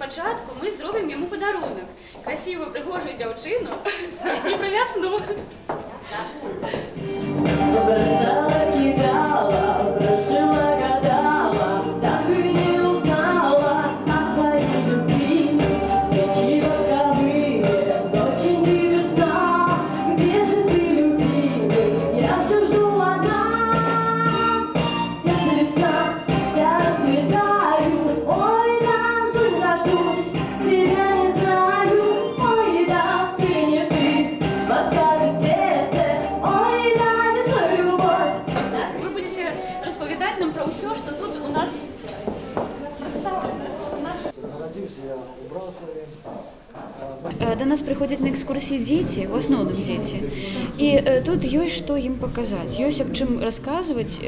спочатку ми зробимо йому подарунок. Красиву, пригожу дівчину з пісні про весну. Нам про все, что тут у нас представлено. До нас приходят на экскурсии дети, в основном дети, и тут есть что им показать, есть об чем рассказывать.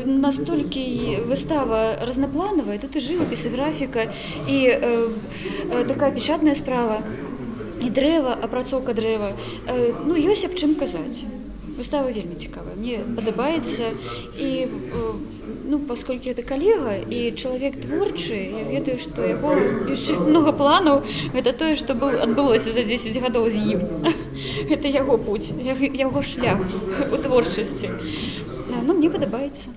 Настолько выстава разноплановая, тут и живопись, и графика, и такая печатная справа, и древо, апрацоўка древа. Ну, есть об чем казать. Выстава вельмі цікавая, мне падабаецца, і ну, пасколькі это калега і чалавек творчы, я ведаю, што яго яшчэ много планаў, гэта тое, што адбылося за 10 гадоў з ім. Гэта яго путь, яго шлях у творчасці. Ну, мне падабаецца.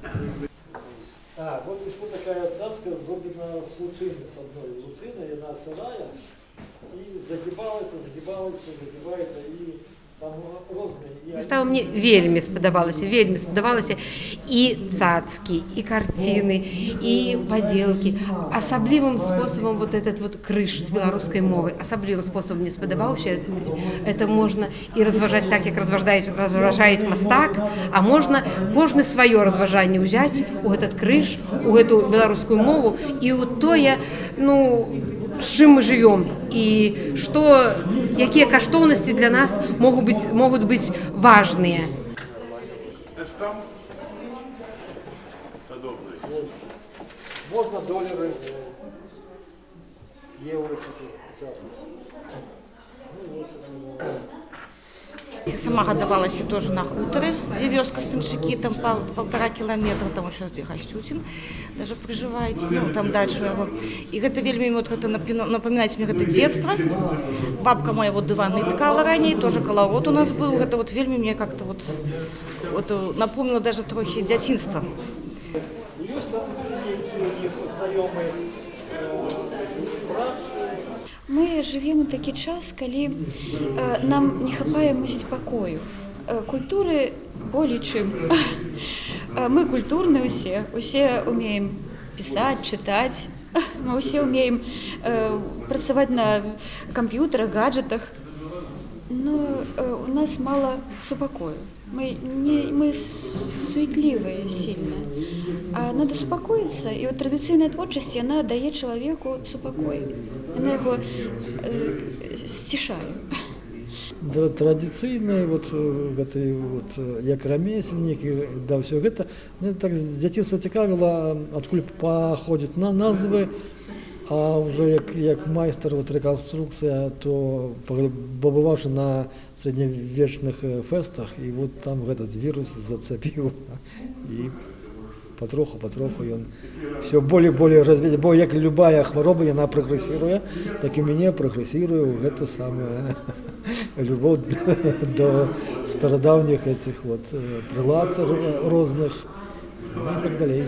Вот еще такая цацка зроблена з луцины, с одной луцины, она сырая, и загибается, и там розные. Выстава мне вельмі спадабалася і цацкі, і карціны, і падзелкі. Асаблівым спосабам вот этот вот крыж з беларускай мовы, асаблівым спосабам мне спадабаўся. Это можна і разважаць так, як разважаюць мастак, а можна кожны сваё разважанне ўзяць у этот крыж, у гэту беларускую мову і ў тое, ну, з чым мы жывём і што, якія каштоўнасці для нас могуць быць важныя. Можно доллары, евро печатать. Я сама гадавалась тоже на хуторе, где вёска Станчаки, там 1,5 километра, там еще где Гастютин, даже проживаете, ну там дальше его. И это вельми вот это напоминает мне это детство. Бабка моя вот диванный ткала ранее, тоже колорот у нас был. Это вот вельми мне как-то вот напомнило даже трохи дзяцінства. Мы живем у такі час, калі нам не хапае, мусіць, пакою. Культуры болей чым. Мы культурныя усе умеем пісаць, чытаць, мы усе умеем працаваць на камп'ютарах, гаджетах. Но у нас мало супакою. Мы суетлівыя сильно. А надо супакоиться, и вот традыцыйная творчасць, она дае чалавеку супакой. Она его сцішае. Традыцыйныя вот гэты вот як рамесельнік і да ўсё гэта, мне так з дзяцінства цікавіла, адкуль паходзяць назвы, а уже як майстар вот рэканструкцыя, то побываўшы на средневечных фестах, і вот там этот вирус зацепіў, і потроху ён все более разведзе, бо як любая хвароба, яна прагрэсіруе, так і мяне прагрэсіруе гэта самая любоў до старадаўніх этих вот прылад розных, ну, и так далей.